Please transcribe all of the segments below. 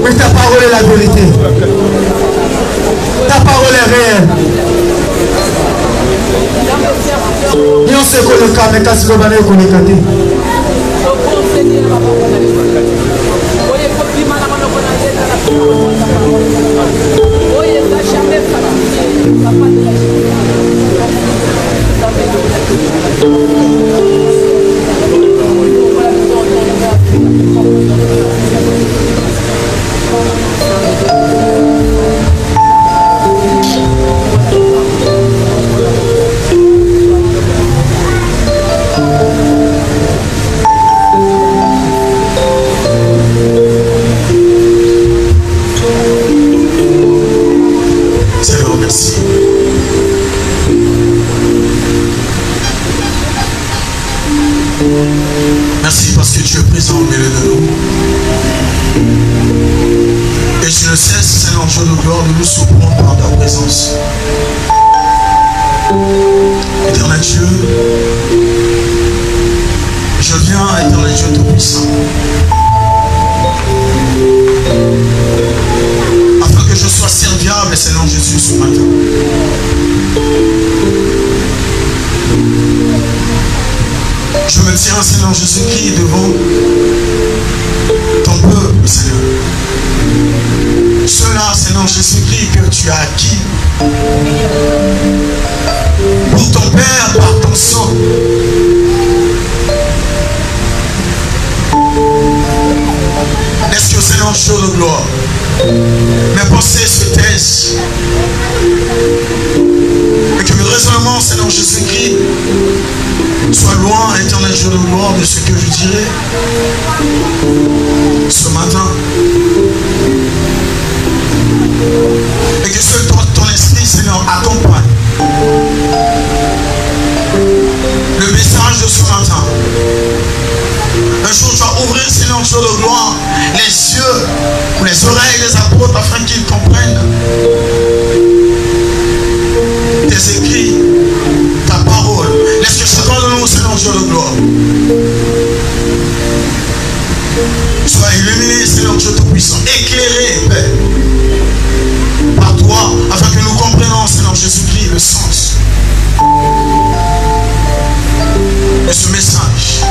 Mais ta parole est la vérité. Ta parole est réelle. Et on sait qu'on est quand même casse le balai qu'on est gâté. Merci parce que tu es présent au milieu de nous. Et tu ne cesses, Seigneur Dieu de gloire, de nous surprendre par ta présence. Éternel Dieu, je viens, Éternel Dieu Tout-Puissant, afin que je sois serviable, Seigneur Jésus, ce matin. Je me tiens, Seigneur Jésus-Christ, devant ton peuple, Seigneur. Ceux-là, Seigneur Jésus-Christ, que tu as acquis pour ton Père, par ton sang. Laisse que, Seigneur Dieu de gloire, mes pensées se taisent. Et que le raisonnement, Seigneur Jésus-Christ, soit loin, Éternel Dieu de gloire, de ce que je dirai ce matin. Et que seul ton esprit, Seigneur, accompagne le message de ce matin. Un jour, tu vas ouvrir, Seigneur Dieu de gloire, les yeux ou les oreilles des apôtres afin qu'ils comprennent tes écrits, ta parole. Laisse que chacun de nous, Seigneur Dieu de gloire, soit illuminé, Seigneur Dieu Tout-Puissant, éclairé, Père, par toi, afin que nous comprenions, Seigneur Jésus-Christ, le sens de ce message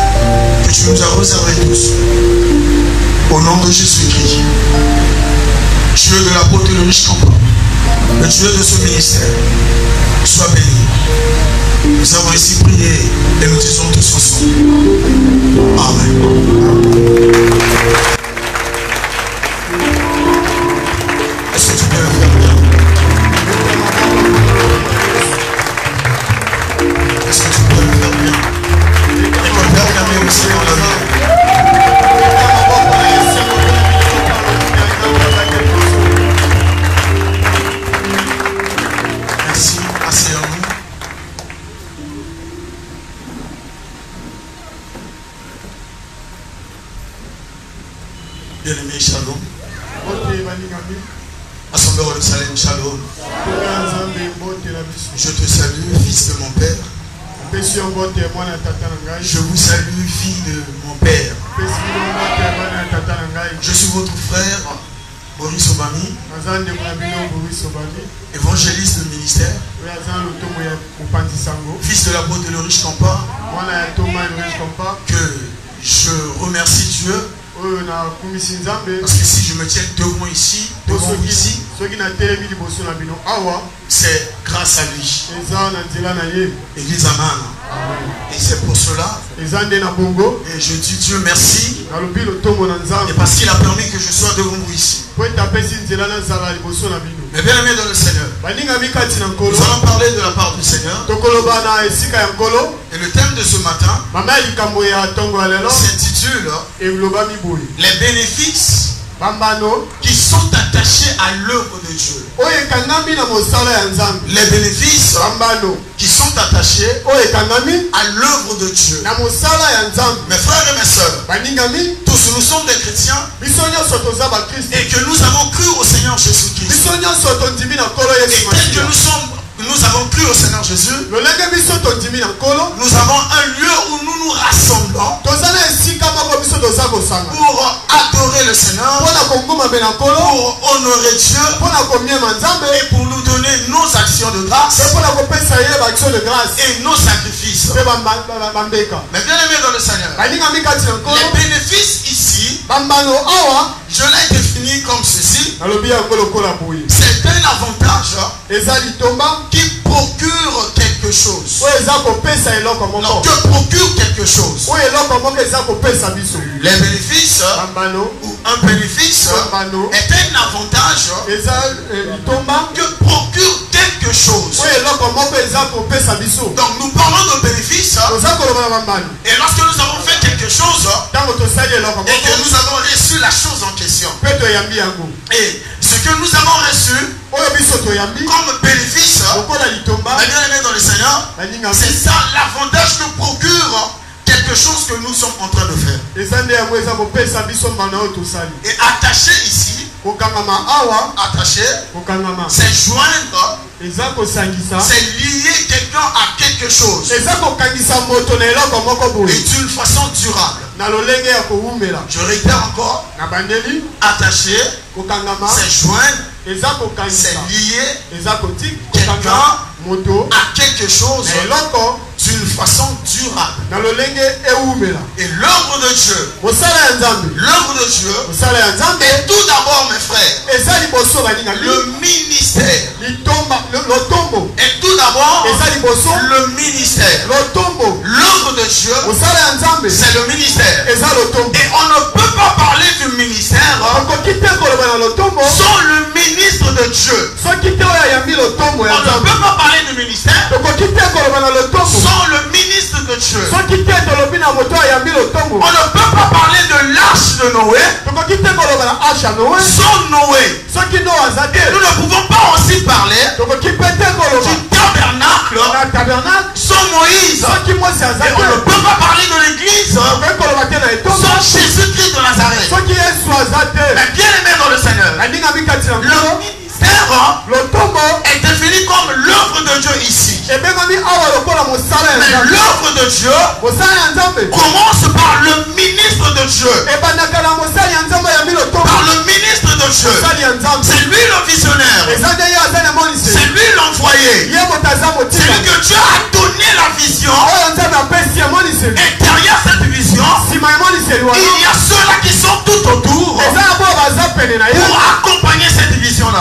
que tu nous as réservé tous. Au nom de Jésus-Christ, Dieu de l'apôtre de riche camp, le Dieu de ce ministère, sois béni. Nous avons ici prié et nous disons tous ensemble. Amen. Est-ce que tu peux le faire bien? Est-ce que tu peux le faire bien? Et qu'on peut regarder aussi dans la main. Merci, asseyons-nous. Bien-aimé, shalom. Assemblée de Salem, shalom. Je te salue, fils de mon père. Je vous salue, fille de mon père. Je suis votre frère, Boris Obami, évangéliste de ministère, fils de l'apôtre de Lorich Kampa, que je remercie Dieu. Parce que si je me tiens devant vous ici, c'est grâce à lui. Église Amen. Et c'est pour cela. Et je dis Dieu merci. Et parce qu'il a permis que je sois devant vous ici. Mais bien aimé dans le Seigneur, nous allons parler de la part du Seigneur. Et le thème de ce matin s'intitule les bénéfices qui sont attachés à l'œuvre de Dieu. Les bénéfices qui sont attachés à l'œuvre de Dieu. Mes frères et mes sœurs, tous nous sommes des chrétiens et que nous avons cru au Seigneur Jésus-Christ. Et tel que nous nous avons cru au Seigneur Jésus, nous avons un lieu où nous nous rassemblons pour adorer le Seigneur, pour honorer Dieu et pour nous donner nos actions de grâce et nos sacrifices. Mais bien aimé dans le Seigneur, les bénéfices ici, je l'ai défini comme ceci. C'est un avantage qui procure quelque chose. Non, que procure quelque chose. Les bénéfices ou un bénéfice est un avantage que procure quelque chose. Donc nous parlons de bénéfices et lorsque nous avons fait quelque chose et que nous avons reçu la chose en question, et ce que nous avons reçu comme bénéfice, bien aimé dans le Seigneur, c'est ça l'avantage que procure quelque chose que nous sommes en train de faire. Et attaché ici, attaché, c'est joindre, c'est lier quelqu'un à quelque chose et d'une façon durable. Je répète encore, attaché, c'est joindre, c'est lier quelqu'un à quelque chose d'une façon durable. Et l'œuvre de Dieu, est tout d'abord, mes frères, le ministère. Et tout d'abord, le ministère. L'œuvre de Dieu, c'est le ministère. Et on ne peut pas parler du ministère sans le ministre de Dieu. On ne peut pas parler du ministère sans le ministre de Dieu. On ne peut pas parler de l'arche de Noé sans Noé. Et nous ne pouvons pas aussi parler du tabernacle sans Moïse. Et on ne peut pas parler de l'église sans Jésus-Christ de Nazareth. Mais bien aimé dans le Seigneur, le ministère est défini comme l'œuvre de Dieu ici. Mais l'œuvre de Dieu commence par le ministre de Dieu. Par le ministre de Dieu. C'est lui le visionnaire. C'est lui l'envoyé. C'est lui que Dieu a donné la vision. Et derrière cette vision, il y a ceux-là qui sont tout autour pour accompagner cette vision-là.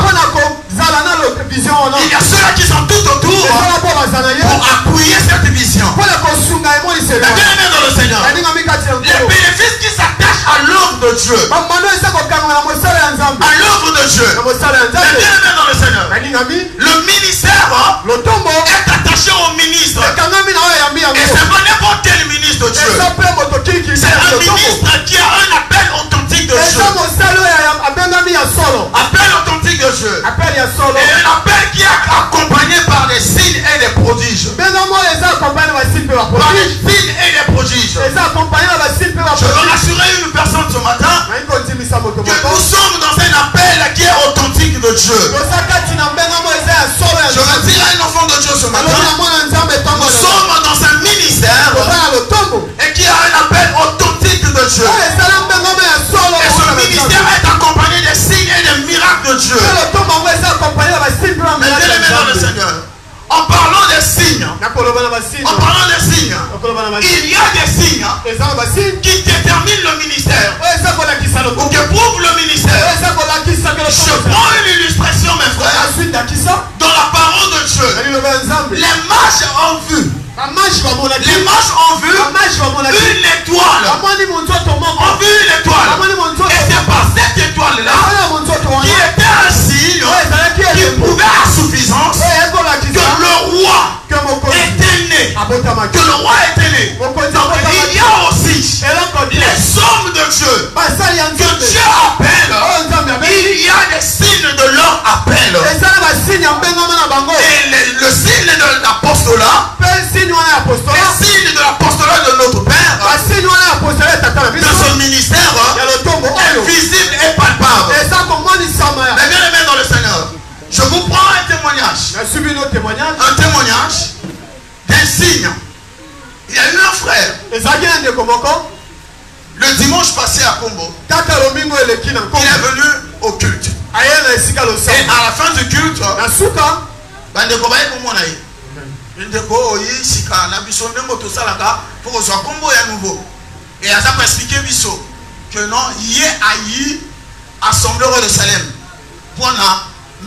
Il y a ceux-là qui sont tout autour pour appuyer cette vision. Mais bien aimé dans le Seigneur, les bénéfices qui s'attachent à l'œuvre de Dieu, à l'œuvre de Dieu, mais bien aimé dans le Seigneur, le ministère est attaché au ministre. Et c'est pas n'importe quel ministre de Dieu. C'est un ministre qui a un appel authentique de Dieu. Appel authentique de Dieu. Et un appel qui est accompagné par des signes et des prodiges. Par des signes et des prodiges. Je veux rassurer une personne ce matin que nous sommes dans un appel qui est authentique de Dieu. Je veux dire à un enfant de Dieu ce matin, nous sommes dans un ministère et qui a un appel authentique de Dieu. Et ce ministère est accompagné des signes et des miracles de Dieu. Mais bien aimé dans le Seigneur, en parlant des signes, il y a des signes qui déterminent le ministère ou qui prouvent le ministère. Je prends une illustration, mes frères, dans la parole de Dieu. Les mages ont vu une étoile. Et c'est par cette étoile-là qui était un signe qui prouvait à suffisance que le roi était né. Que le roi était né. Donc il y a aussi les hommes de Dieu que Dieu appelle. Il y a des signes de leur appel. Et le signe de l'apostolat, les signes de l'apostolat de notre Père, de ce ministère est visible et palpable. Mais bien aimé dans le Seigneur, je vous prends un témoignage. Un témoignage d'un signe. Il y a eu un frère. Le dimanche passé à Combo, il est venu au culte. Et à la fin du culte, et à ça pour expliquer que non, il y a assemblée de Salem pour un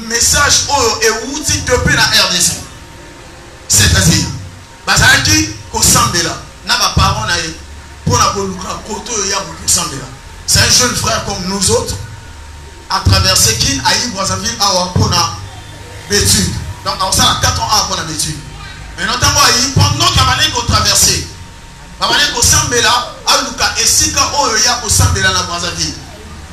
message et outil depuis la RDC. C'est-à-dire, c'est un jeune frère comme nous autres à traverser qui a eu Brazzaville pour l'étude. Donc, on a 4 ans pour l'étude. Mais notamment, pendant qu'on traversé, qu'on s'embête là, et si quand on y a s'embête là dans Brazzaville,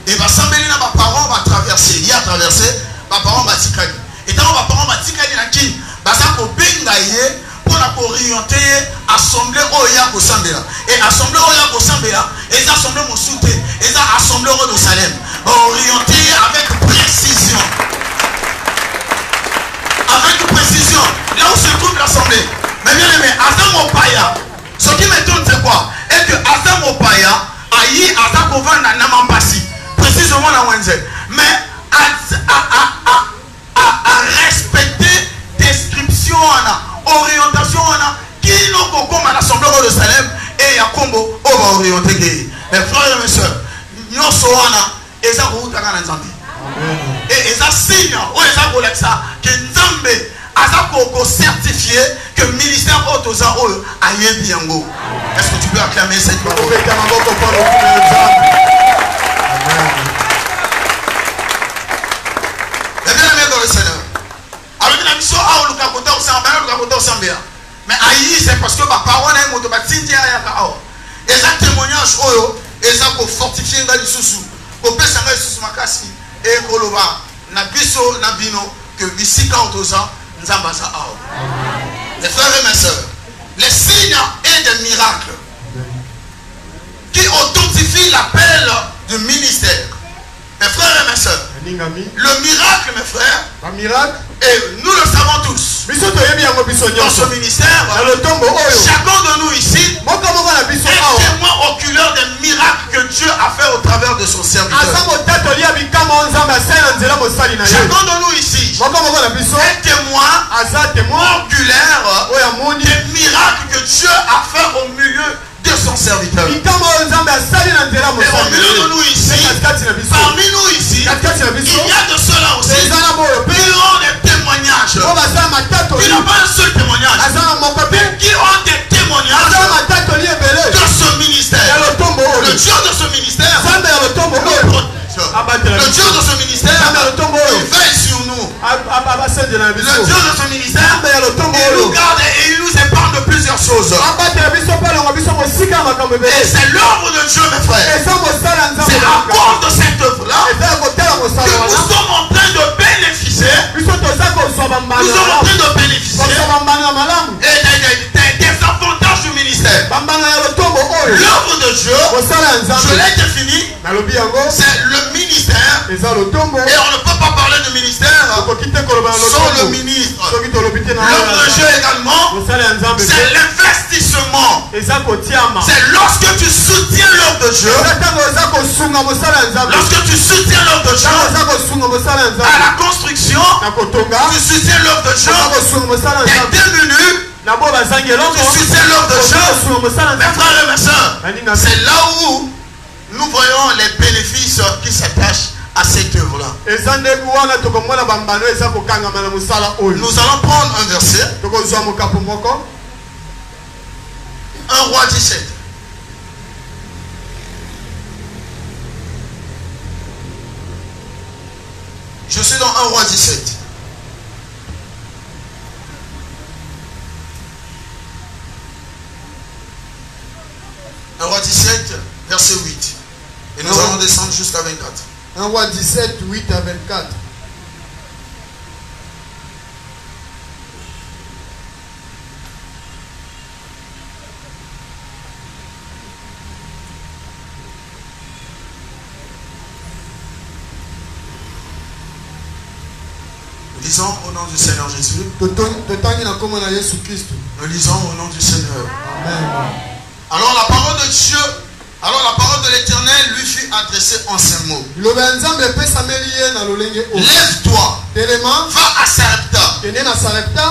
et va s'embêter là, mes parents vont traverser, il y a traversé, mes parents vont tikali. Et quand mes parents vont tikali là qui, ça pour bengayer pour orienter assemblée au ya pour s'embêter là. Et assemblée au ya pour s'embêter là, et ça assemblée mon soutien, et ça assemblée au de Salem, orienter avec précision. Avec précision, là où se trouve l'assemblée. Mais bien aimé, Azam Opaya, ce qui m'étonne c'est quoi? Est que Azam Opaya a eu Azam Kovan na Namampasi, précisément dans Wenze. Mais à respecter description, orientation, qui nous comme à l'assemblée de Salem et à Combo, on va orienter. Mes frères et mes soeurs, nous sommes et ça vous t'as un Zambie. Et ça signe, ou ça pour ça, que Nzambe a certifié que le ministère Otoza a eu bien. Est-ce que tu peux acclamer cette parole? Mais bien aimé dans le Seigneur. Alors la mission a le mais aïe, c'est parce que ma parole est mon tomatindia et ça témoignage et ça pour fortifier dans les sous-sous, pour baisser les sous makasi. Et Kolova, Nabiso, Nabino, que Bissika Otoza, Nzambasa Ao. Les frères et mes sœurs, les signes et des miracles qui authentifient l'appel du ministère. Mes frères et mes sœurs, le miracle, mes frères, et nous le savons tous. Dans ce ministère, chacun de nous ici est témoin oculaire des miracles que Dieu a fait au travers de son serviteur. Chacun de nous ici est témoin oculaire des miracles que Dieu a fait au milieu de son serviteur. Et au milieu de nous ici, parmi nous ici, il y a de cela aussi qui ont des témoignages. Qui n'ont pas un seul témoignage, mais qui ont des témoignages de ce ministère. Le Dieu de ce ministère, le Dieu de ce ministère, il veille sur nous. Le Dieu de ce ministère, il nous garde et il nous épargne de plusieurs choses. Et c'est l'œuvre de Dieu, mes frères. C'est à cause de cette œuvre-là que nous sommes en train de bénéficier. Nous sommes en train de bénéficier et des avantages du ministère. L'œuvre de Dieu, je l'ai défini, c'est le ministère. Et on ne peut pas parler de ministère sans le ministre. L'œuvre de Dieu également, c'est l'investissement. C'est lorsque tu soutiens l'œuvre de Dieu. Lorsque tu soutiens l'œuvre de Dieu à la construction, tu soutiens l'œuvre de Dieu. Il y a 2 minutes. Tu soutiens l'œuvre de Dieu. Mes frères et mes sœurs, c'est là où nous voyons les bénéfices qui s'attachent à cette œuvre-là. Nous allons prendre un verset. 1 Roi 17. Je suis dans 1 Roi 17. Un Roi 17, verset 8. Et nous allons descendre jusqu'à 24. 1 Roi 17, 8 à 24. Disons au nom du Seigneur Jésus. Nous lisons au nom du Seigneur. Amen. Alors la parole de Dieu, alors la parole de l'Éternel lui fut adressée en ces mots. Lève-toi, va à Sarepta,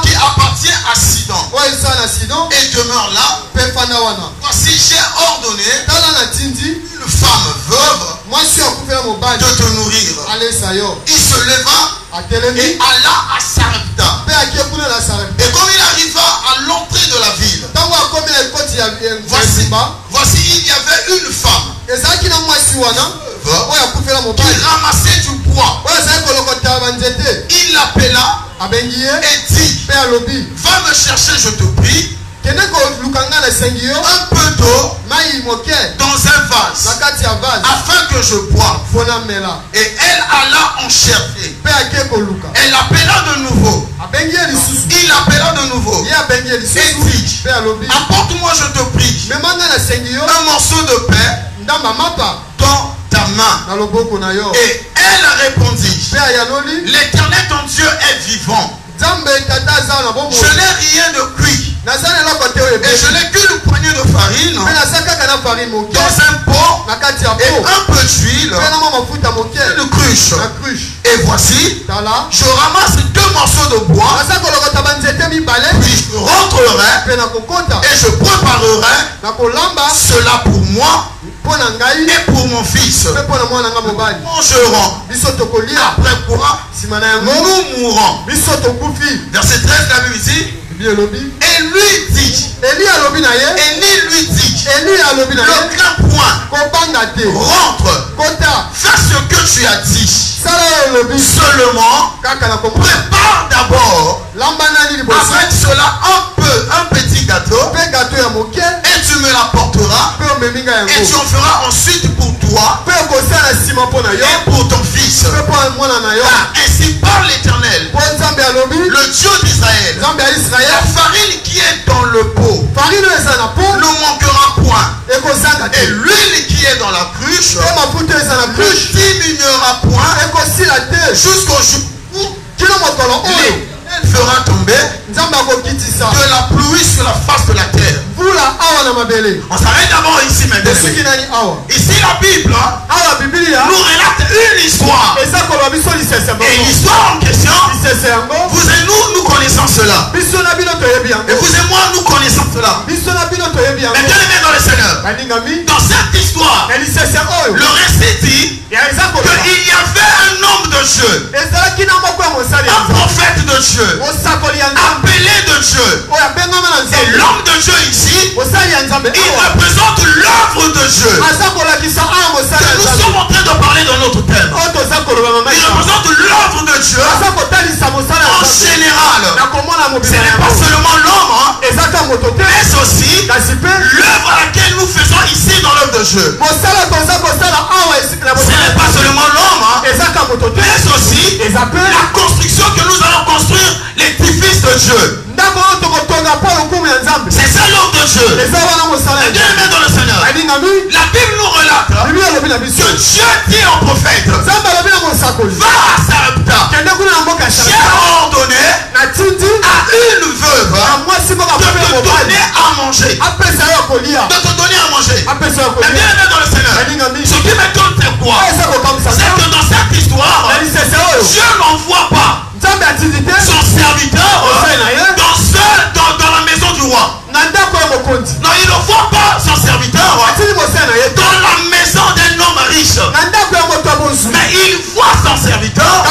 qui appartient à Sidon, et demeure là. Voici, j'ai ordonné une femme veuve de te nourrir. Il se leva et alla à Sarepta. Et comme il arriva à l'entrée de la ville, voici il y avait une femme qui ramassait du bois. Il l'appela et dit, va me chercher, je te prie, un peu d'eau dans un vase afin que je boive. Et elle alla en chercher. Elle l'appela de nouveau. Il l'appela de nouveau et dit, apporte-moi, je te prie, un morceau de pain dans ta main. Et elle répondit, l'Éternel ton Dieu est vivant. Je n'ai rien de cuit. Et je n'ai qu'une poignée de farine dans un pot et un peu d'huile, une cruche. Et voici, je ramasse 2 morceaux de bois, puis je rentrerai et je préparerai cela pour moi et pour mon fils. Nous mangerons. Après quoi, nous mourrons. Verset 13, la Bible dit, et lui dit, le grand point, rentre, fais ce que tu as dit. Seulement, prépare d'abord avec cela un petit gâteau, et tu me l'apporteras, et tu en feras ensuite pour toi et pour ton fils. Ainsi parle l'Éternel, le Dieu d'Israël. La farine qui est dans le pot ne manquera point, et l'huile qui est dans la cruche ne diminuera point jusqu'au jour où l'Éternel fera tomber de la pluie sur la face de la terre. On s'arrête d'abord ici maintenant. Ici la Bible nous relate une histoire. Et l'histoire en question, vous et nous connaissons cela. Et vous et moi, nous connaissons cela. Mais bien aimé dans le Seigneur, dans cette histoire, le récit dit qu'il y avait un homme de Dieu, un prophète de Dieu, appelé de Dieu. Et l'homme de Dieu ici, il représente l'œuvre de Dieu que nous sommes en train de parler dans notre thème. Il représente l'œuvre de Dieu en général. Ce n'est pas seulement l'homme, mais aussi l'œuvre à laquelle nous faisons ici dans l'œuvre de Dieu. Ce n'est pas seulement l'homme, mais aussi la construction que nous allons construire, l'édifice de Dieu. C'est ça l'œuvre de Dieu. Et bien aimé dans le Seigneur, la Bible nous relate que Dieu dit au prophète, va à Sarepta. J'ai ordonné à une veuve de te donner à manger. De te donner à manger. Et bien aimé dans le Seigneur, ce qui m'étonne c'est quoi? C'est que dans cette histoire, Dieu n'envoie pas son serviteur dans la maison du roi. Non, il ne voit pas son serviteur dans la maison d'un homme riche. Mais il voit son serviteur,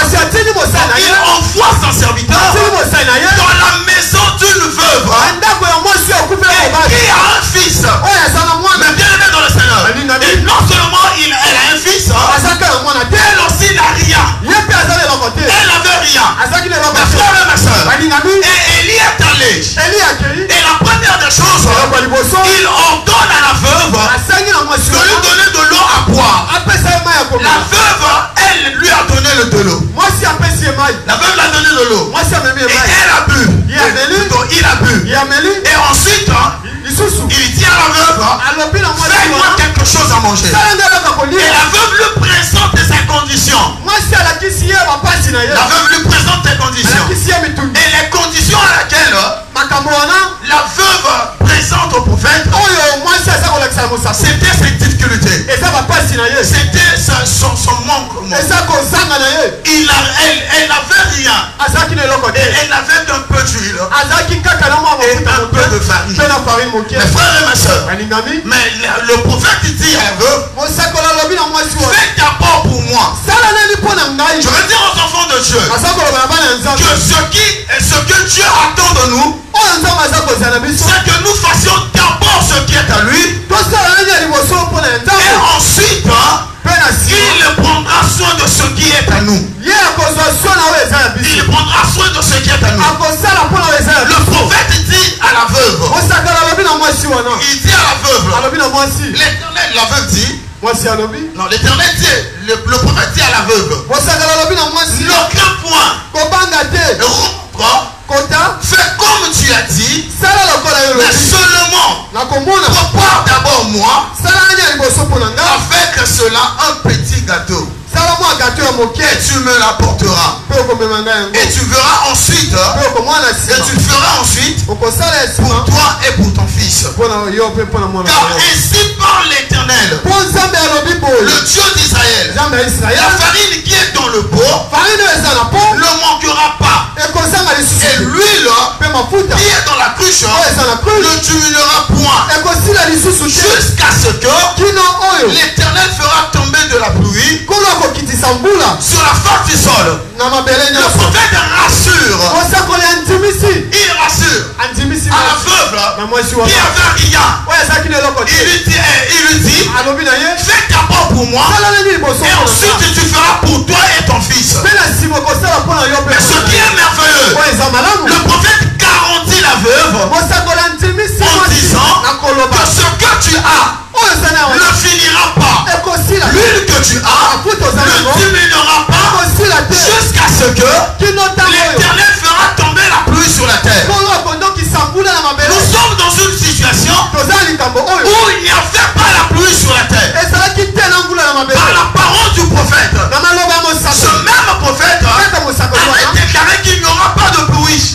il envoie son serviteur dans la maison d'une veuve qui a un fils. Mais bien aimé dans le Seigneur, et non seulement elle a un fils, elle aussi n'a rien. Elle n'avait rien. Mes frères et mes soeurs, et Élie est allé. Et la première des choses, il ordonne à la veuve de lui donner de l'eau à boire. La veuve, elle lui a donné de l'eau. La veuve l'a donné de l'eau. Et elle a bu. Il a bu. Et ensuite, il dit à la veuve, fais-moi quelque chose à manger. Et la veuve lui présente sa condition. La veuve lui présente des conditions. Et les conditions à laquelle la veuve présente au prophèt, c'était ses difficultés. C'était son manque. Elle n'avait rien. Et elle n'avait qu'un peu d'huile et un peu de farine. Mes frères et mes soeurs, mais le prophète dit à la veuve, fais d'abord pour moi. Je veux dire aux enfants de Dieu que ce que Dieu attend de nous, c'est que nous fassions d'abord ce qui est à lui, et ensuite il prendra soin de ce qui est à nous. Il prendra soin de ce qui est à nous. Le prophète dit à la veuve, il dit à la veuve, l'Éternel, la veuve dit, non, l'Éternel dit, le prophète dit à la veuve, n'aucun point, fais comme tu as dit, mais seulement prépare d'abord moi, avec cela un petit gâteau. Et tu me l'apporteras. Et tu verras ensuite, et tu le feras ensuite pour toi et pour ton fils. Car ainsi parle l'Éternel, le Dieu d'Israël. La farine qui est dans le pot ne manquera pas. Et l'huile qui est dans la cruche ne diminuera point, jusqu'à ce que l'Éternel fera tomber de la pluie sur la face du sol. Le prophèt rassure. Il rassure à la veuve qui avait rien. Il lui dit, fais d'abord pour moi, et ensuite tu feras pour toi et ton fils. Mais ce qui est merveilleux, le prophète garantit la veuve en disant que ce que tu as ne finira pas. L'huile que tu as ne diminuera pas jusqu'à ce que l'Éternel fera tomber la pluie sur la terre. Nous sommes dans une situation où il n'y avait pas la pluie sur la terre. Par la parole du prophète, ce même prophète avait déclaré qu'il n'y aura pas de pluie.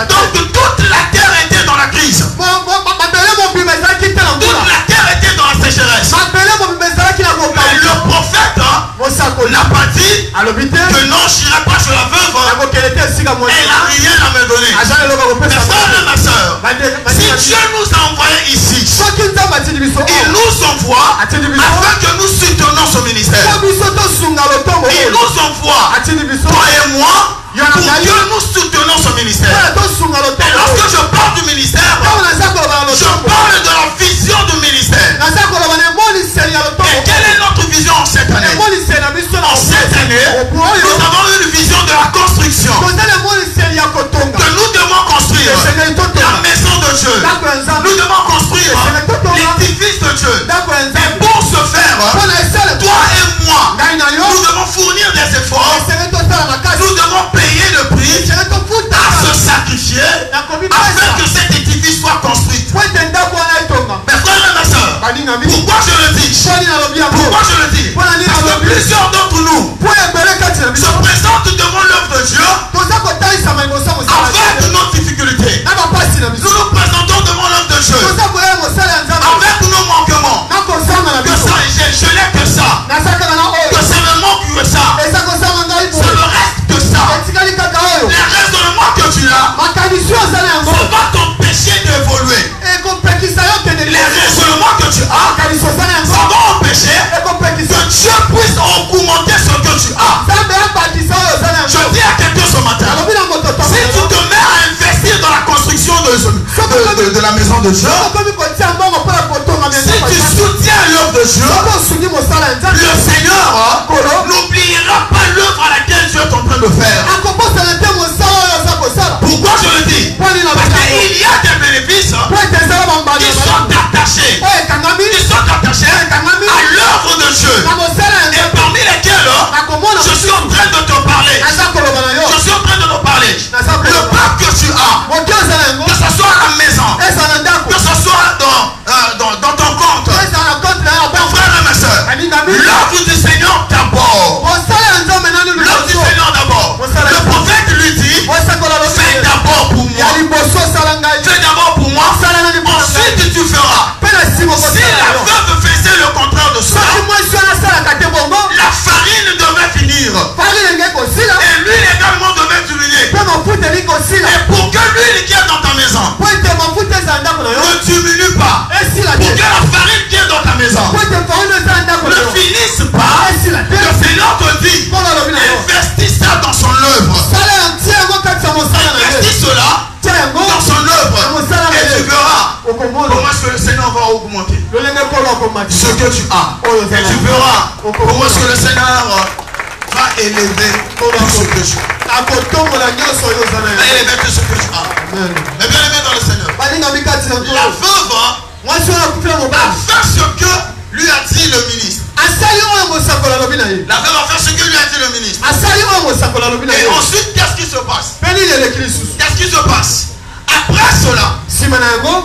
Donc toute la terre était dans la crise. Toute la terre était dans la sécheresse. Mais le prophète n'a pas dit que non, je n'irai pas chez la veuve. Elle n'a rien à me donner. Mes frères et ma soeur, si Dieu nous a envoyés ici, il nous envoie afin que nous soutenions ce ministère. Il nous envoie, toi et moi, pour que nous soutenons ce ministère. Et lorsque je parle du ministère, je parle de la vision du ministère. Et quelle est notre vision en cette année? En cette année, nous avons une vision de la construction. Que nous devons construire la maison de Dieu. Nous devons construire l'édifice de Dieu. Et pour ce faire, toi et moi, nous devons fournir des efforts. Nous devons payer le prix à se sacrifier afin que cet édifice soit construit. Mes frères et mes soeurs, pourquoi je le dis? Pourquoi je le dis? Parce que plusieurs d'entre nous se présentent devant l'œuvre de Dieu avec nos difficultés. Nous nous présentons devant l'œuvre de Dieu avec nos manquements. Que ça, je n'ai que ça. Que ça me manque que ça. Ça me reste que ça. Les raisonnements que tu as, ça va t'empêcher d'évoluer. Les raisonnements que tu as, ça va empêcher que Dieu puisse augmenter ce que tu as. Je dis à quelqu'un ce matin, si tu te mets à investir dans la construction de la maison de Dieu, si tu soutiens l'œuvre de Dieu, le Seigneur n'oubliera pas l'œuvre à laquelle Dieu est en train de faire. Pourquoi je le dis? Parce qu'il y a des bénéfices qui sont attachés à l'œuvre de Dieu. Et parmi lesquels je suis en train de te parler. Je suis en train de te parler. Le peuple que tu as, que ce soit à la maison, que ce soit ce que tu as. Et tu verras comment est-ce que le Seigneur va élever tout ce que tu as. Va élever tout ce que tu as. Mais bien aimé dans le Seigneur. La veuve va faire ce que lui a dit le ministre. La veuve va faire ce que lui a dit le ministre. Et ensuite, qu'est-ce qui se passe? Qu'est-ce qui se passe? Après cela,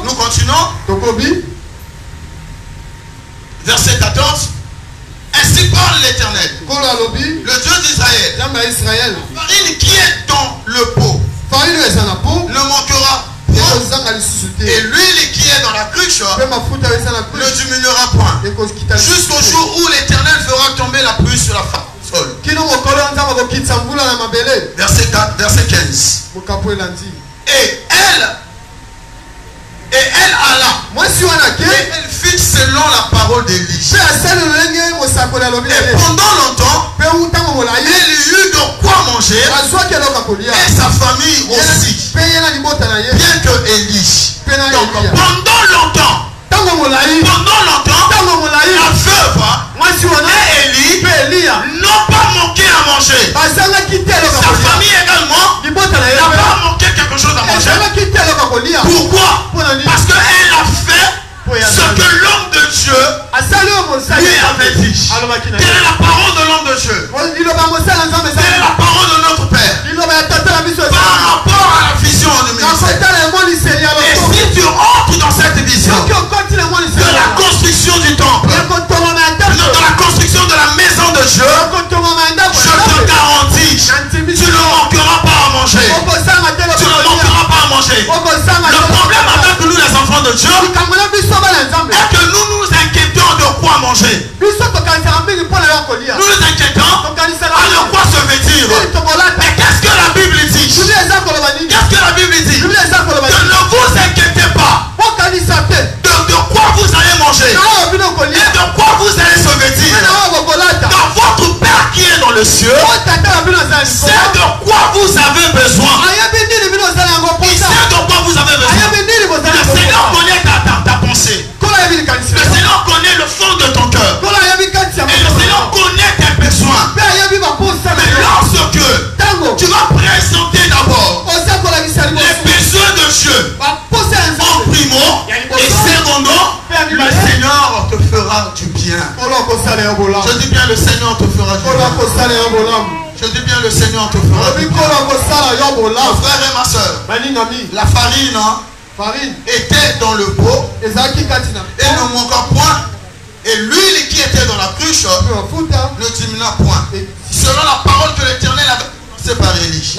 nous continuons. Verset 14. Ainsi parle l'Éternel, le Dieu d'Israël. La farine qui est dans le pot ne manquera point. Et l'huile qui est dans la cruche ne diminuera point. Jusqu'au jour où l'Éternel fera tomber la pluie sur la sol. Verset 15. Et elle alla. Et elle fit selon la parole d'Élie. Et pendant longtemps, elle eut de quoi manger. Et sa famille aussi. Bien que Élie. Donc pendant longtemps, la veuve et Élie n'ont pas manqué à manger. Sa famille également n'a pas manqué quelque chose à manger. Pourquoi? Parce qu'elle a fait ce que l'homme de Dieu lui avait dit. Quelle est la parole de l'homme de Dieu? Quelle est la parole de notre Père? Par rapport à la vision du ministère. Et si tu entres dans cette vision de la construction du temple, de la construction de la maison de Dieu, je te garantis, tu ne manqueras pas à manger. Tu ne manqueras pas à manger. Le problème avec nous les enfants de Dieu est que nous nous inquiétons de quoi manger. Nous nous inquiétons à de quoi se vêtir. Mais qu'est-ce que la Bible dit? Qu'est-ce que la Bible dit? Que ne vous inquiétez pas de quoi vous allez manger et de quoi vous allez se vêtir. Dans votre Père qui est dans le cieux, c'est de quoi vous avez besoin. Il sait de quoi vous avez besoin. Le Seigneur connaît ta pensée. Le Seigneur connaît le fond de ton cœur. Et le Seigneur connaît tes besoins. Mais lorsque tu vas présenter d'abord les besoins de Dieu en primo et secondo, le Seigneur te fera du bien. Je dis bien le Seigneur te fera du bien. Je dis bien le Seigneur te fera du bien. Mon frère et ma soeur, la farine était dans le pot et ne manqua point. Et l'huile qui était dans la cruche ne diminua point. Selon la parole que l'Éternel avait prononcée par Élie.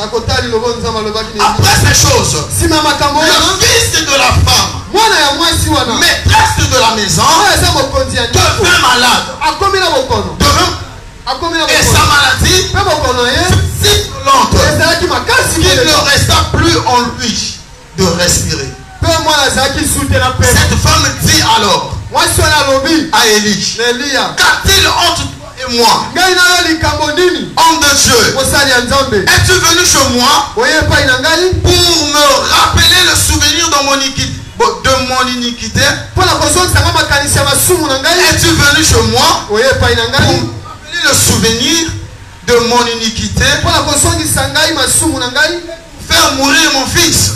Après ces choses, le fils de la femme, maîtresse de la maison, devint malade. Et sa maladie fut si violente qu'il ne resta plus en lui de respirer. Cette femme dit alors à Élie, qu'a-t-il entre toi et moi, homme de Dieu? Es-tu venu chez moi pour me rappeler le souvenir de mon iniquité? Es-tu venu chez moi pour me rappeler le souvenir de mon iniquité, faire mourir mon fils?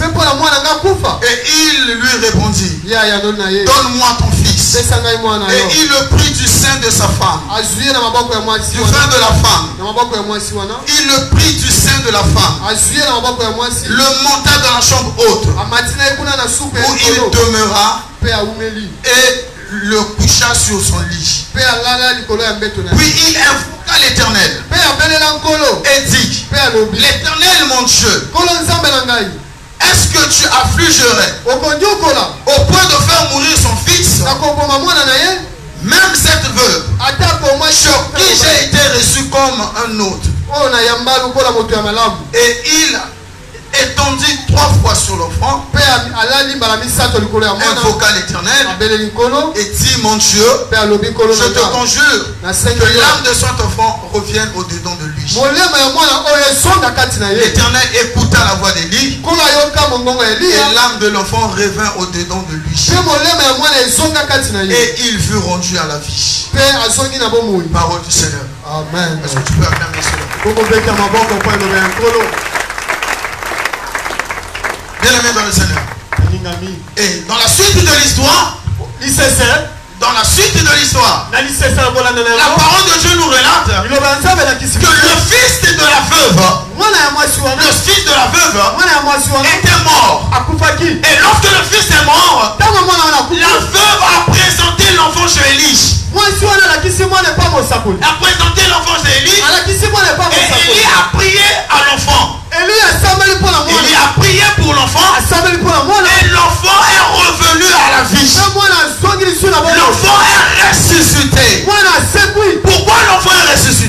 Et il lui répondit, donne-moi ton fils. Et il le prit du sein de sa femme, du sein de la femme. Il le prit du sein de la femme, le monta dans la chambre haute où il demeura et le coucha sur son lit. Puis il invoqua l'Éternel et dit, l'Éternel mon Dieu, est-ce que tu affligerais au point de faire mourir son fils, même cette veuve sur qui j'ai été reçu comme un autre? Et il étendit 3 fois sur le front, invoqua l'Éternel et dit, mon Dieu, je te conjure que l'âme de son enfant revienne au-dedans de lui. l'Éternel écouta la voix d'Élie. Et l'âme de l'enfant revint au-dedans de lui. Et il fut rendu à la vie. Parole du Seigneur. Amen. Est-ce que tu peux acclamer cela? Bien aimé dans le Seigneur. Et dans la suite de l'histoire, la parole de Dieu nous relate que le fils de la veuve était mort. Et lorsque le fils est mort, la veuve a présenté l'enfant chez Élie. A présenté l'enfant chez Élie. Et Élie a prié à l'enfant. Élie a prié pour l'enfant. Et l'enfant est revenu à la vie. L'enfant est ressuscité. Pourquoi l'enfant est ressuscité?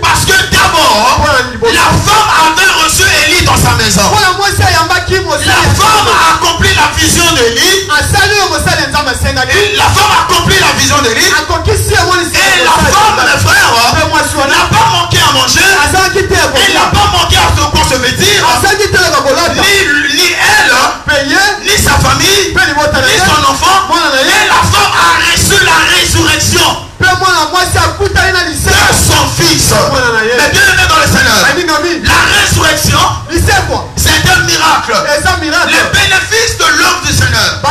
Parce que d'abord, la femme avait reçu Élie dans sa maison. La femme a accompli la vision d'Élie. La femme a accompli la vision d'Élie. Et la femme, mes frères, n'a pas manqué à manger. Elle n'a pas manqué à se vêtir. Ni elle, ni sa famille, ni son enfant. Et la femme a reçu la résurrection de son fils. Mais bien aimé dans le Seigneur, la résurrection, c'est un miracle. Les bénéfices de l'œuvre du Seigneur,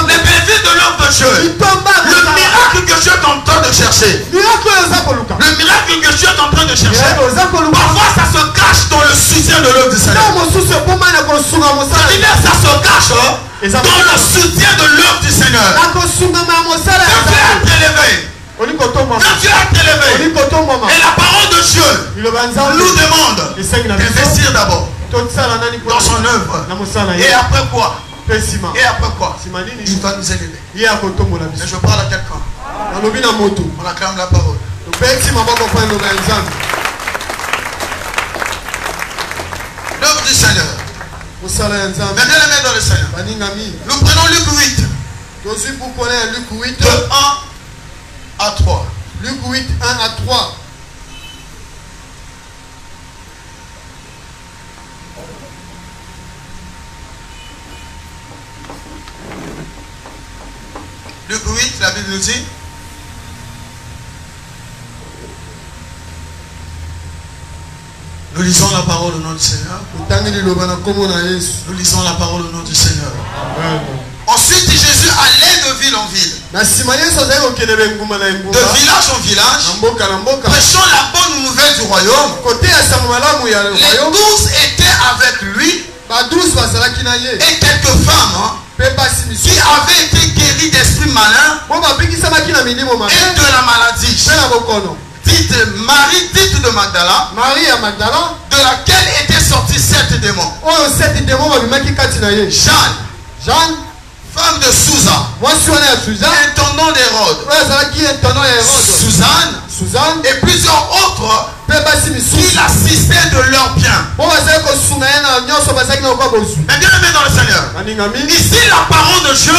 les bénéfices de l'œuvre de Dieu, le miracle que Dieu est en train de chercher, le miracle que Dieu est en train de chercher, parfois ça se cache dans le soutien de l'œuvre du Seigneur. C'est-à-dire ça se cache dans le soutien de l'œuvre du Seigneur. Dieu est élevé. Dieu est élevé. Et la parole de Dieu nous demande d'investir d'abord dans son œuvre. Et après quoi? Et après quoi? Il va nous élever. Et je parle à quelqu'un. On acclame la parole. L'œuvre du Seigneur. Mais bien aimé dans le Seigneur, nous prenons Luc 8. De 1 à 3. Luc 8, 1 à 3. Luc 8, la Bible nous dit. Nous lisons la parole au nom du Seigneur. Nous lisons la parole au nom du Seigneur. Ensuite, Jésus allait de ville en ville, de village en village, prêchant la bonne nouvelle du royaume. Les 12 étaient avec lui et quelques femmes qui avaient été guéries d'esprits malins et de la maladie. Dites Marie, dite de Magdala, de laquelle étaient sortis 7 démons. Jeanne, femme de Souza, intendant d'Hérode, Suzanne et plusieurs autres qui l'assistaient de leurs biens. Mais bien aimé dans le Seigneur, ici la parole de Dieu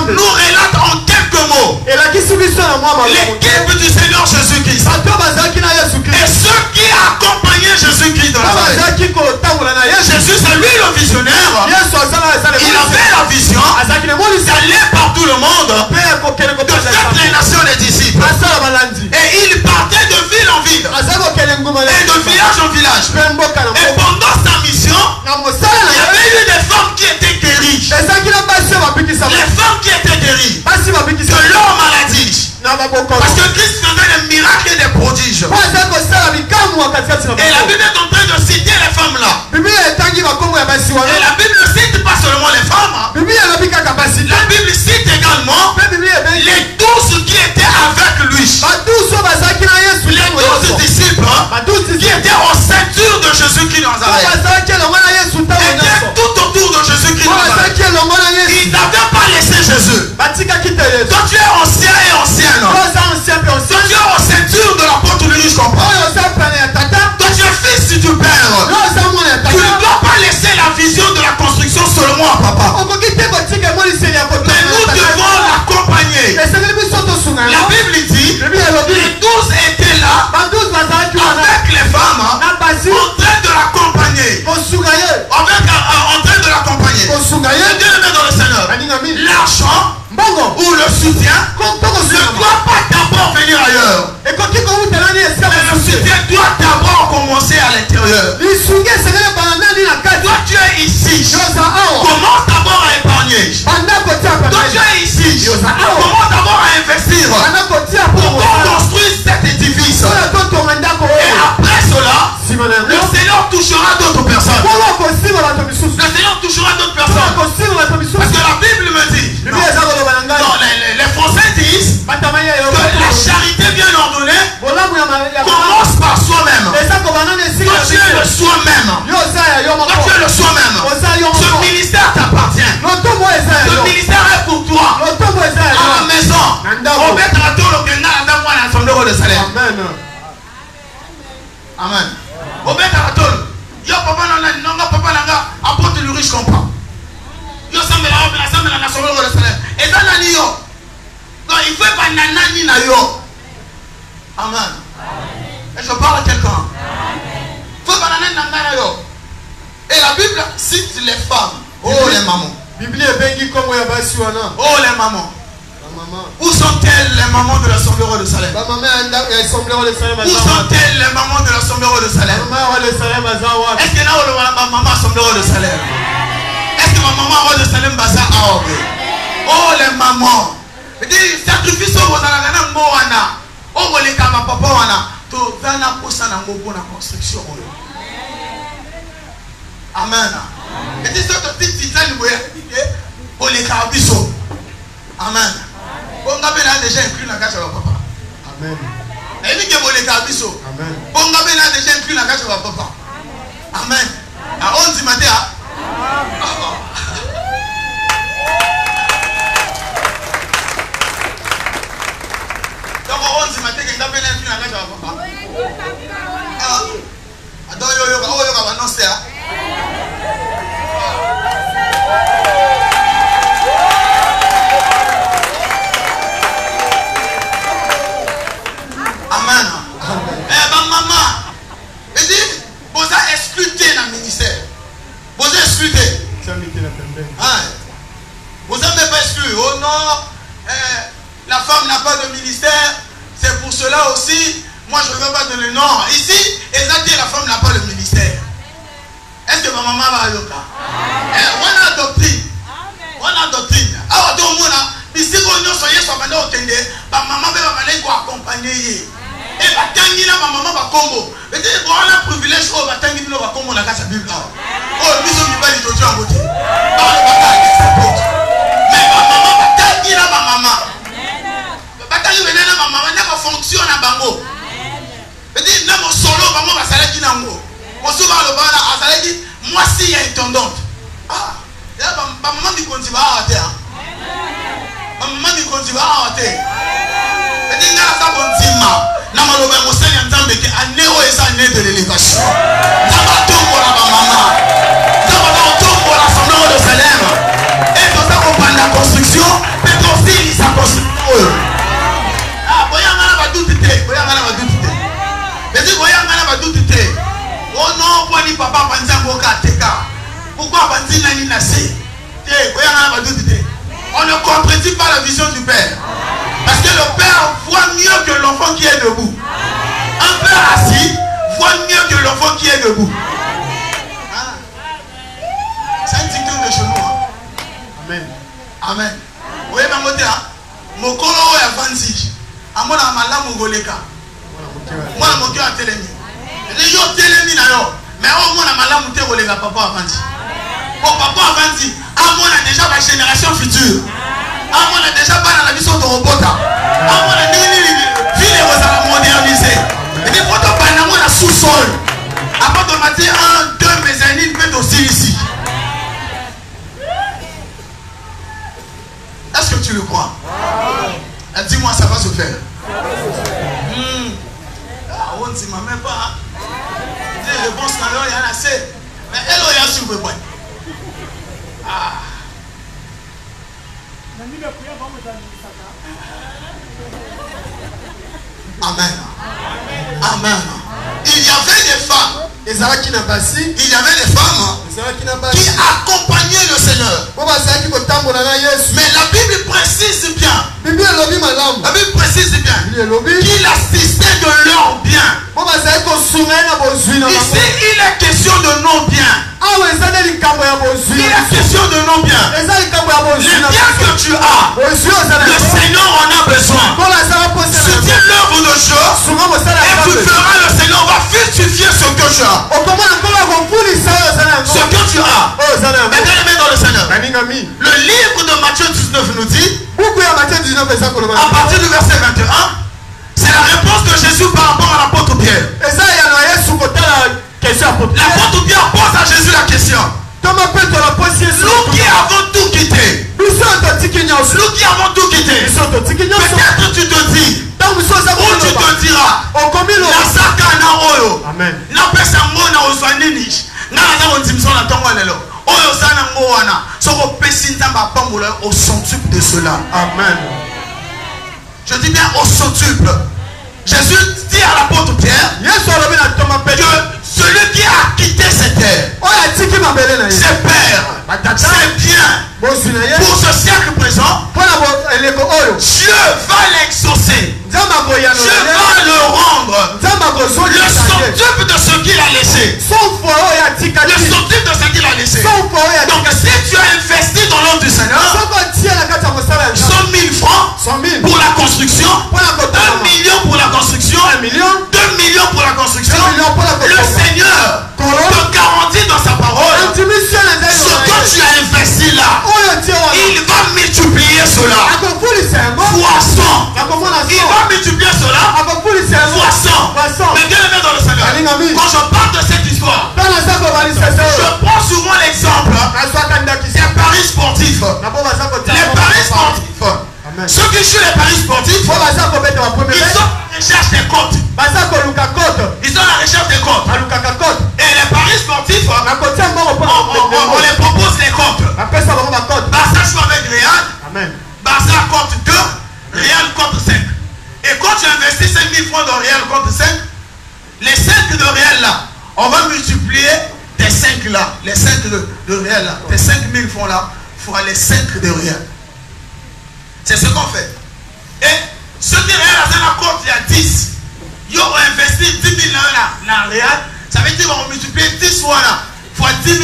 nous relate en quelques mots l'équipe du Seigneur Jésus-Christ et ceux qui accompagnaient Jésus-Christ dans la vie. Jésus, c'est lui le visionnaire. Il avait la vision d'aller par tout le monde, de faire les nations les disciples. Et il partait de ville en ville et de village en village. Et pendant sa mission, il y avait eu des femmes qui étaient guéries. Les femmes qui étaient guéries de leur maladie. Parce que Christ faisait des miracles et des prodiges. Et la Bible est en train de citer les femmes là. Et la Bible ne cite pas seulement les femmes. La Bible cite également les 12 qui étaient avec lui. Les 12 disciples qui étaient en ceinture de Jésus-Christ de Nazareth. Étaient tout autour de Jésus-Christ de Nazareth. Ils n'avaient pas laissé Jésus. Toi tu es ancien et ancienne. Toi tu es en ceinture de l'apôtre de l'Église. Toi tu es fils du Père. Tu ne dois pas laisser la vision de la construction ici. Commence d'abord à épargner. Toi tu es ici. Commence d'abord à investir. Pour qu'on construise cet édifice. Et après cela, le Seigneur touchera d'autres personnes. Le Seigneur touchera d'autres personnes. Parce que la Bible me dit, non, les Français disent que la charité bien ordonnée commence par soi-même. Toi tu es le soi-même. Toi tu es le soi-même. Ce ministère t'appartient. Ce ministère est pour toi. À la maison. On met à tout le Kenya à d'avoir un sondeur de salaire. Amen. On met à tout. Yo papa nanga papa nanga apporte le riche comprend. Yo semble la sondeur de salaire. Et dans la yo. Non, il faut pas nanani na yo. Amen. Et je parle à quelqu'un. Il faut pas nanani na yo. Et la Bible cite les femmes. Oh les mamans. Oh les mamans. Où sont-elles les mamans de l'Assemblée de Salem? Où sont-elles les mamans de l'Assemblée de Salem? Est-ce que là ma maman Assemblée de Salem? Est-ce que ma maman de Salem basa aobe? Oh les mamans. Dit sacrifice au bozana ngoana. Oh boleka ma papa wana. To vana posa na ngoko na construction. Amen. Et dit ce petit titan boya. Boleka biso. Amen. Bongabe a déjà inclus la cage à papa. Amen. Et dit que boleka biso. Amen. Bongabe a déjà inclus la cage à papa. Amen. À 11 du matin. Donc à 11 du matin, quelqu'un peut inclure la cage à papa. Attends, yo va annoncer. Amen. Eh ben maman, il dit, vous avez excluté dans le ministère. Vous avez excluté. Vous n'avez pas exclu. Oh non, la femme n'a pas de ministère. C'est pour cela aussi, moi je ne veux pas donner le nom. Ici, exactement, la femme n'a pas de ministère. Est-ce que ma maman va à Yoka? On a doctrine. On a doctrine. Alors, tout le monde, ici, quand nous sommes au Kende, ma maman va accompagner. Et ma tangi na ma maman va combo. Et dit bon on a privilège oh ma tangi no va combo na casa Bible. Oh nous sommes pas les autres en côté. Mais ma maman va tangi na ma maman. Va tangi venir na ma maman na va fonctionne à bango. Et dit na mon solo maman va s'arrêter na ngo. Mon souvent le bana a s'arrêter moi si il y a intendante. Ah, là ma maman dit qu'on va arrêter. Ma maman dit qu'on va arrêter. Et dit na ça continue. Namaloba mosali nzambe ke aneo eza né de l'élévation. Nabatombo la maman. Nabatombo l'Assemblée de Salem. Et dans sa compagnie la construction, peut aussi sa construction. Ah, boyanga na badutite, boyanga na badutite. Mais boyanga na badutite. Oh non, pour ni papa panza ngoka teka. Pourquoi panzi nani nasi? Boyanga na badutite. On ne contredit pas la vision du Père. Parce que le père voit mieux que l'enfant qui est debout. Un père assis voit mieux que l'enfant qui est debout. Ah. C'est un dicton de chez nous. Amen. Amen. Vous voyez ma moté, Mokolo est vanzi. Amona malamu goleka. Moi mon cœur a télémi. Les gens télémi na yo. Mais au moins malamu te goleka papa vanzi. Bon papa vanzi. Amona déjà ma génération future. Ah, on a déjà pas dans la mission de robot. Ah, on a dit ville est modernisée. Et des photos par la sous-sol. Après de matin, 1, 2 mezzanines peut aussi ici. Est-ce que tu le crois? Dis-moi, ça va se faire. Ah, on ne s'y même pas. Les réponses quand il y en a assez. Mais elle, il y a sur le point. Ah. Amen. Amen. Il y avait des femmes. Il y avait des femmes qui accompagnaient le Seigneur. Mais la Bible précise bien. La Bible précise bien qu'il assistait de leur bien. Ici, il est question de nos biens. Il est question de nos biens. Les biens que tu as, le Seigneur en a besoin. Si tu l'œuvre de Dieu, et tu feras, le Seigneur va fructifier ce que tu as. Ce que tu as. Mais bien aimé dans le Seigneur. Le livre de Matthieu 19 nous dit, à partir du verset 21, c'est la réponse de Jésus par rapport à l'apôtre Pierre. L'apôtre Pierre pose à Jésus la question. Nous qui avons tout quitté. Nous qui avons tout quitté. Peut-être tu te dis, ou tu te diras, Nasakana Oyo. Napesango na oswanini. Nana ondimso na tongo lelo. Oyo sana ngoana. Soko pesinta ba pambola au centuple de cela. Amen. Je dis bien au centuple. Jésus dit à l'apôtre Pierre que celui qui a quitté cette terre, ses pères, ses biens, pour ce siècle présent, Dieu va l'exaucer. Dieu va le rendre le centuple de ce qu'il a laissé. Le centuple de ce qu'il a laissé. Donc si tu as investi dans l'œuvre du Seigneur, 100 000 francs pour la construction, 1 million pour la construction, 2 millions pour la construction, le Seigneur te garantit dans sa parole ce que tu as investi là, il va multiplier cela fois 100. Il va multiplier cela fois 100. Mais bien aimé dans le Seigneur, quand je parle de cette histoire, je prends souvent l'exemple des paris sportifs. Les paris sportifs, ceux qui jouent les paris sportifs, ils sont à la recherche des cotes. Ils sont à la recherche des cotes. Et les paris sportifs, on les propose les cotes. Barça joue avec Real. Barça cote 2, Real cote 5. Et quand tu investis 5 000 francs dans Real cote 5, les 5 de Real là, on va multiplier tes 5 là, les 5 de Real là, tes 5 000 francs là, fois les 5 de Real. C'est ce qu'on fait. Et ceux qui réalisent la compte il y a 10, ils ont investi 10 000 dans Real. Ça veut dire qu'ils vont multiplier 10 fois fois 10 000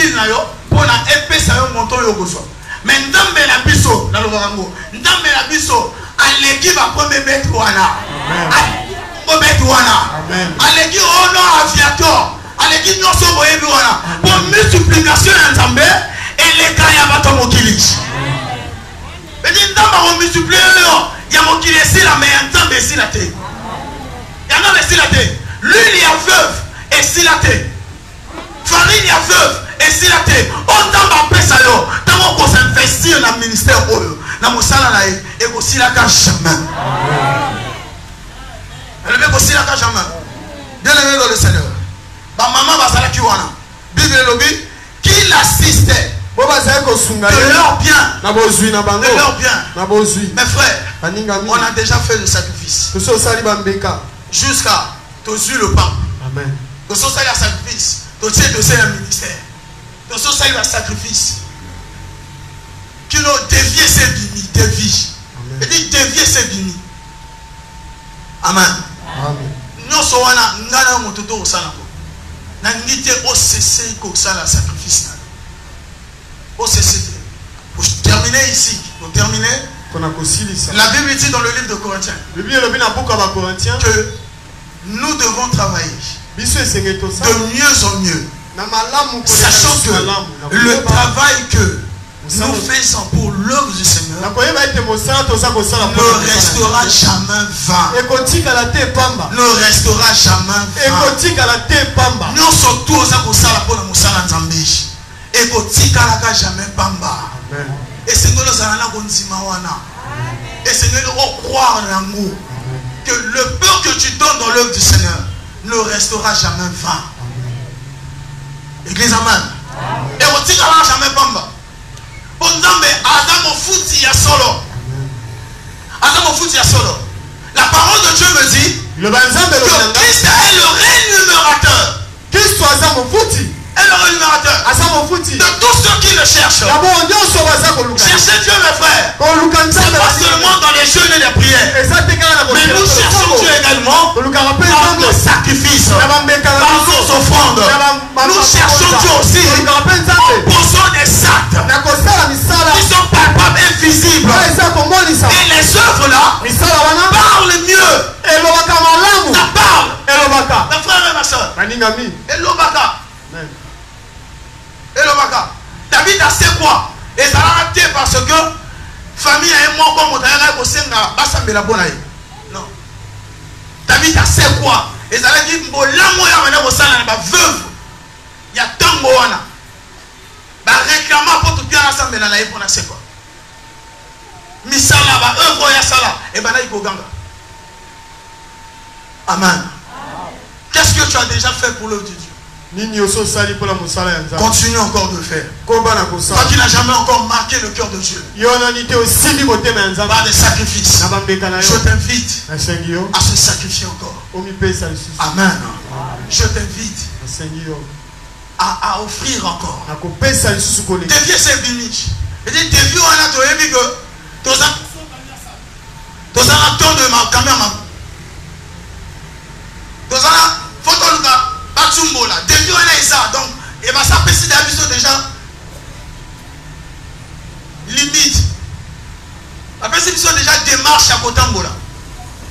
pour la épée, ça va monter au Gosso. Mais nous avons la biso dans le Varango. Nous avons la biso à l'équipe à premier bête wana. À l'équipe au nom aviateur. À l'équipe non sauvé wana. Pour multiplication ensemble et les cas y a pas ton kilich. Mais nous avons multiplié il y a mon qui laisse la mais un temps ici la tête. Il y en a ici la tête. L'huile il y a veuve et si la tête. Farine il y a veuve et si la tête. Autant d'appeler ça yo. Tant qu'on s'investit dans le ministère oyo. Dans mon salaire et aussi la cache jamais. Elle veut aussi la cache jamais. Bien aimé dans le Seigneur. Ma maman va s'arrêter qui wana. Bible le lobby qui l'assistait. De leur bien. De leur bien. Mes frères, on a déjà fait le sacrifice. Jusqu'à tosu le pain. Amen. Le sacrifice. Tosu le ministère. Tosu le sacrifice. Qui nous dévier ses bini. Dévie. Et dit dévier ses bini. Amen. Nous sommes en mototo au salon. Nous sommes au cessé au sacrifice. Pour terminer ici, pour terminer, la Bible dit dans le livre de Corinthiens que nous devons travailler de mieux en mieux, sachant que le travail que nous faisons pour l'œuvre du Seigneur ne restera jamais vain. Ne restera jamais vain. Nous sommes tous à et kotikalaka jamais pamba. Et Seigneur nous allons wana. Et Seigneur nous croire en amour que le peu que tu donnes dans l'œuvre du Seigneur ne restera jamais vain. Église amen. Et kotikalaka jamais pamba. Bonzambe Adam futi ya solo. Adam futi ya solo. La parole de Dieu me dit que Christ est le rémunérateur. Christ soit Adam futi. Et le rémunérateur de tous ceux qui le cherchent. Cherchez Dieu mes frères. C'est pas seulement dans les jeûnes et les prières. Mais nous cherchons Dieu également par nos sacrifices, par nos offrandes. Nous cherchons Dieu aussi Elobaka. Mes frères et ma soeur. Maningami. Elobaka. Amen. Elobaka. David a fait quoi? Et ça l'a raté parce que famille a un mois comme on a senga basambela bonaye. Non. David a fait quoi? Et ça l'a dit bon l'amour ya mena bosala ba veuve. Ya tango wana. Ba réclamant pour tout bien assemblée na pour na c'est quoi? Misala ba œuvre ya sala et ba na ikoganga. Amen. Qu'est-ce que tu as déjà fait pour l'œuvre de Dieu? Continue encore de faire. Toi qui n'as jamais encore marqué le cœur de Dieu par des sacrifices, je t'invite à se sacrifier encore. Amen. Je t'invite à offrir encore. Dévier ces bimiches. Et dit dévier on a trouvé que tous un acteur de ma caméra. Tous un photo là. Depuis on a ça, donc, et bien ça peut être déjà limite. Après, c'est déjà démarche à Kotambola.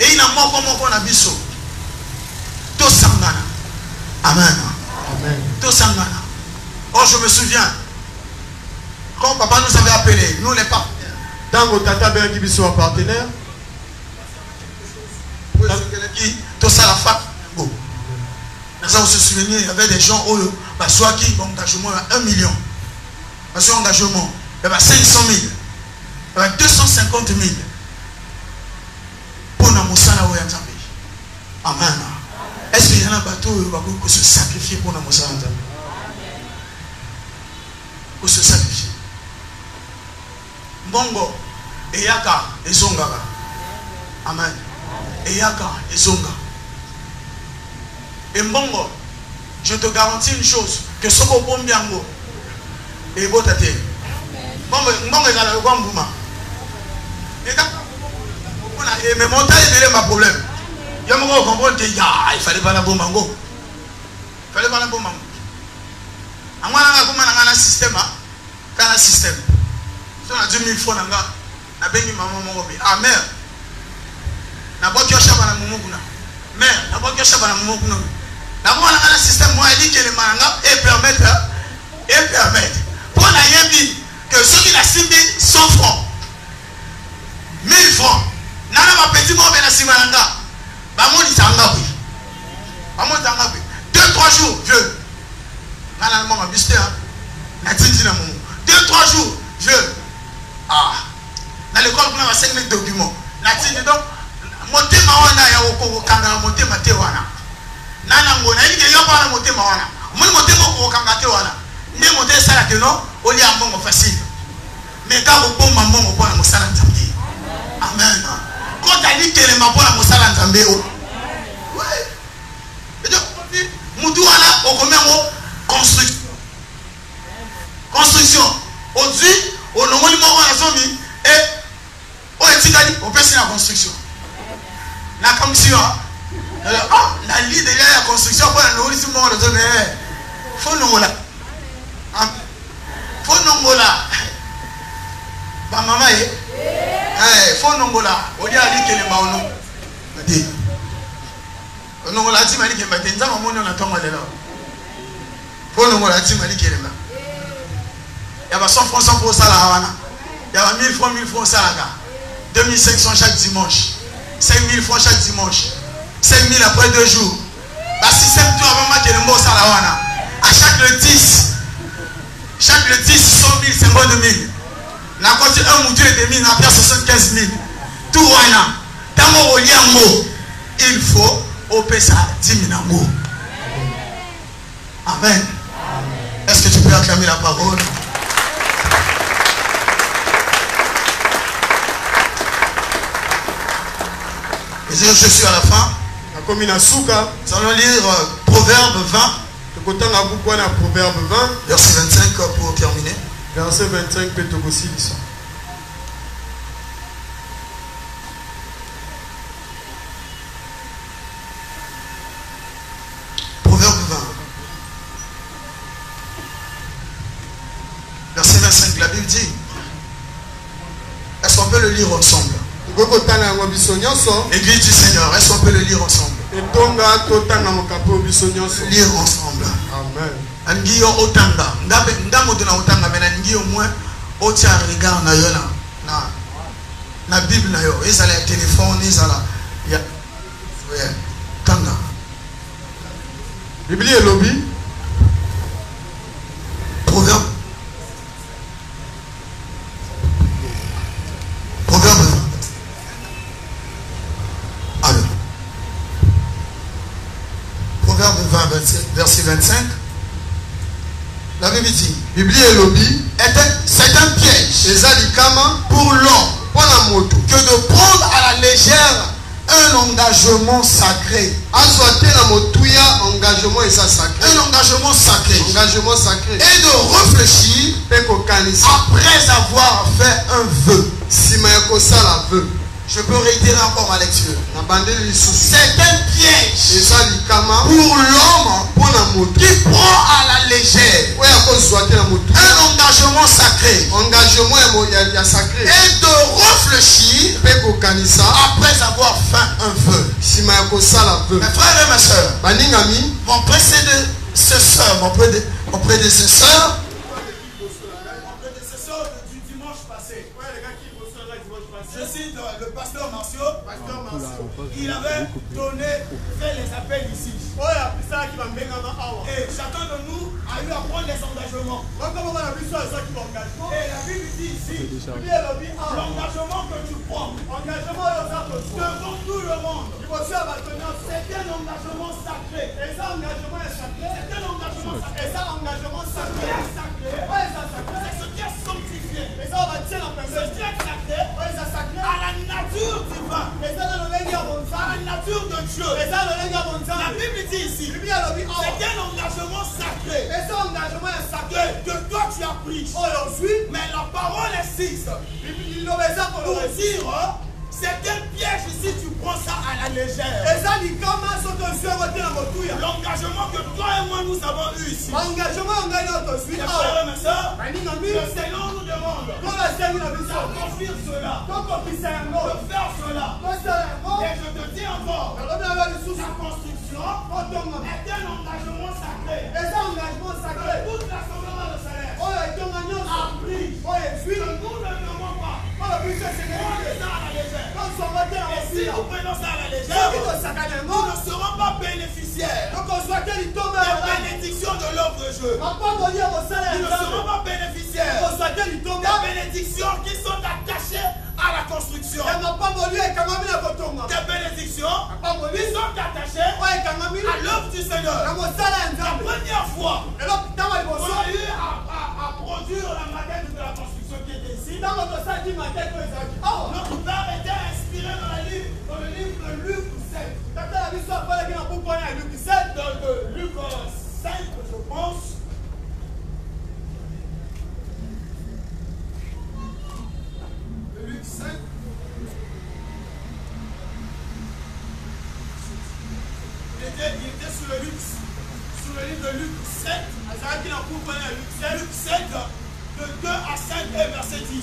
Et il a moins comme on a biso. Tout sangana. Amen. Tout sangana. Oh, je me souviens, quand papa nous avait appelé, nous les partenaires. Dans votre tata bien qui sont partenaires. Tout ça la fac. On se souvient, il y avait des gens où soit qui engagement 1 million. Parce engagement, il y avait 500 000. Il y avait 250 000. Pour nous Amen. Est-ce qu'il y a un bateau qui se sacrifie pour nous pour se sacrifier? Bongo, Eyaka, Ezongaga. Amen. Eyaka, Ezonga. Et Mbongo, je te garantis une chose, que ce qu'on peut bien et beau tâter. Mbongo est dans le grand bouma. Et mes montagnes étaient ma problème. Il y a un moment où il fallait pas la bombe. Il fallait pas la bombe. On a un système. Un système. Si on a 10 000 francs, on a béni maman. Ah mère. On a pas de chabana moumoukuna. Mère, on a pas de chabana moumoukuna. D'abord, on a un système moi dit que les mangas et permettre. Pour la yébi, que ceux qui la ciblent 100 francs, 1000 francs, nana ma petit mot ben la simananga, bah mon itanga oui, bah mon itanga oui, 2-3 jours vieux, nana maman bisté hein, na tindi na mon, 2-3 jours vieux, ah, dans l'école on a 5000 documents, na tindi donc, monter ma wana ya oko kanga monter ma te wana. Nana ngona ili ke yoba na motema wana moni motema ko kangate wana ne mote sala ke no oli ambongo facile mais ka ko bomba mbongo pour na mosala nzambe. Amen. Quand tu dit que les mapons na mosala nzambe o ouais et donc mutu wana o comme construction aujourd'hui au nomoli moko na zomi et o etikali o pesi na construction na commission. Alors, la ligne de la construction pour la nourriture, il faut nous là. Faut nous là. Bah maman, faut nous là. On dit à lui que les maons. On nous l'a dit, mais il y a des gens qui ont tombé là. Faut nous là, dit, mais il y a des gens. Il y a 100 francs, 100 pour ça là. Il y a 1000 francs ça là. 2500 chaque dimanche. 5000 francs chaque dimanche. 5000 après 2 jours. La système tout avant moi qui est le mot salawana. À chaque le 10, 100 000, 50 000. N'a côté 1 ou 2 et demi, n'a pas 75 000. Tout wana. Tant qu'on lit un mot, il faut opérer ça 10 000 mots. Amen. Est-ce que tu peux acclamer la parole? Et je suis à la fin. Nous allons lire Proverbe 20. Verset 25 pour terminer. Verset 25 peut aussi. Proverbe 20. Verset 25, la Bible dit. Est-ce qu'on peut le lire ensemble? Église du Seigneur, est-ce qu'on peut le lire ensemble? Lire ensemble. Amen. Ngio otanga. Ndamo de na otanga mena ngio moins otia regard na yo na Bible na yo. Ezala téléphone, ezala ya tanga. Bible et lobby. Proverbe. Alors. Proverbe 20, verset 25. La Bible dit, Bible et lobby. C'est un piège Pour l'homme. que de prendre à la légère un engagement sacré. Engagement et ça sacré. Un engagement sacré. Engagement sacré. Et de réfléchir après avoir fait un vœu. Je peux réitérer encore ma lecture. C'est un piège pour l'homme qui prend à la légère un engagement sacré. Et de réfléchir après avoir fait un vœu. Mes frères et mes soeurs, mon prédécesseur du dimanche passé, je cite le pasteur Martiaux, il avait fait les appels ici. Et chacun de nous a eu à prendre des engagements. Et la Bible dit ici, l'engagement que tu prends devant tout le monde, c'est un engagement sacré. Et ça, engagement est sacré. C'est un engagement sacré. Et ça, engagement sacré. C'est ce qui est sanctifié. Et ça, on va tirer la personne. Ce qui est sacré, à la nature divine. À la nature de Dieu. La Bible dit ici, c'est un engagement sacré. Et ça, engagement est sacré. Que toi tu as pris. Mais la parole insiste pour dire, c'est un piège ici, tu prends ça à la légère. L'engagement que toi et moi nous avons eu ici. Mes frères et mes sœurs, le Seigneur nous demande d'accomplir cela, de faire cela. Et je te dis encore, la construction est un engagement sacré. Toute l'assemblée de salaire a pris. Ne nous ne demandons pas. Prenez ça à la légère. Et si nous prenons ça à la légère, nous ne serons pas bénéficiaires des bénédictions de l'œuvre de Dieu. Nous ne serons pas bénéficiaires des bénédictions qui sont attachées à la construction. Des bénédictions qui sont attachées à l'œuvre du Seigneur. La première fois qu'on a eu à produire la maquette de la construction qui était ici, notre père était inspiré dans le livre de Luc 7. De Luc 5, je pense. Luc 5. Il était sur le livre de Luc 7. Luc 7, de 2 à 5 et verset 10.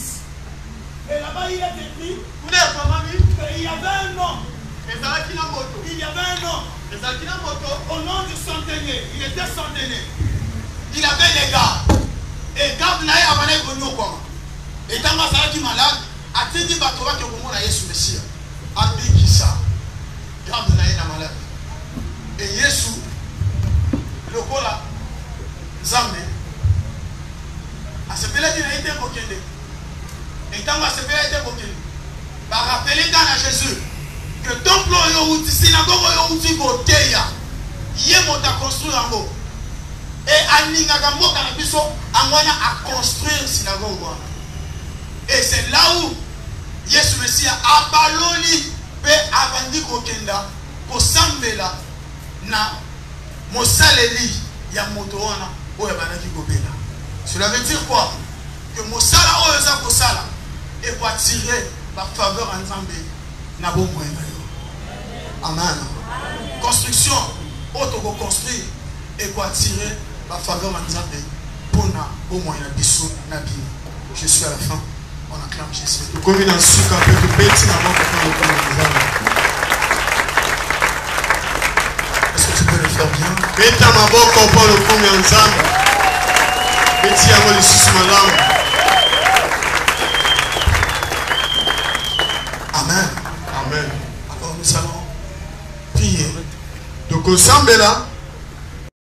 Et là-bas, il est écrit qu'il y avait un homme. Il y avait un homme. Au nom du centenier. Il était centenier. Il avait les gardes. Et garde n'a pas avané connu au comment. Et tant que malade, a dit Batora que vous m'avez Yesu Messia. Abikisa. Garde n'a pas malade. Et Yesu, le cola, Zamé, a ce pélé qui n'a été moqué. Et tant que ce pélé a été moqué, va rappeler dans à Jésus que ton plan est synagogue est côté yé monta construire en haut et aninga gambo kanabiso amwana à construire synagogue. Et c'est là où Yesu Messia a baloli pe avandi kokenda ko sambela na mosaleli ya moto wana oyo banaki kobela. Cela veut dire quoi? Que mosala oyo za kosala et pour attirer la faveur en Nzambe na bo moyen. Amen. Construction, auto-construire et pour attirer la faveur en Nzambe pour na bo moyen biso na bi. Je suis à la fin. On acclame Jésus. Comme il a su qu'un peu de bêtise avant de faire le Beta maboko pour le fond ya nzambe. Beti yango lisusu malamu. Amen. Amen. Alors nous allons prier. Tokosambela.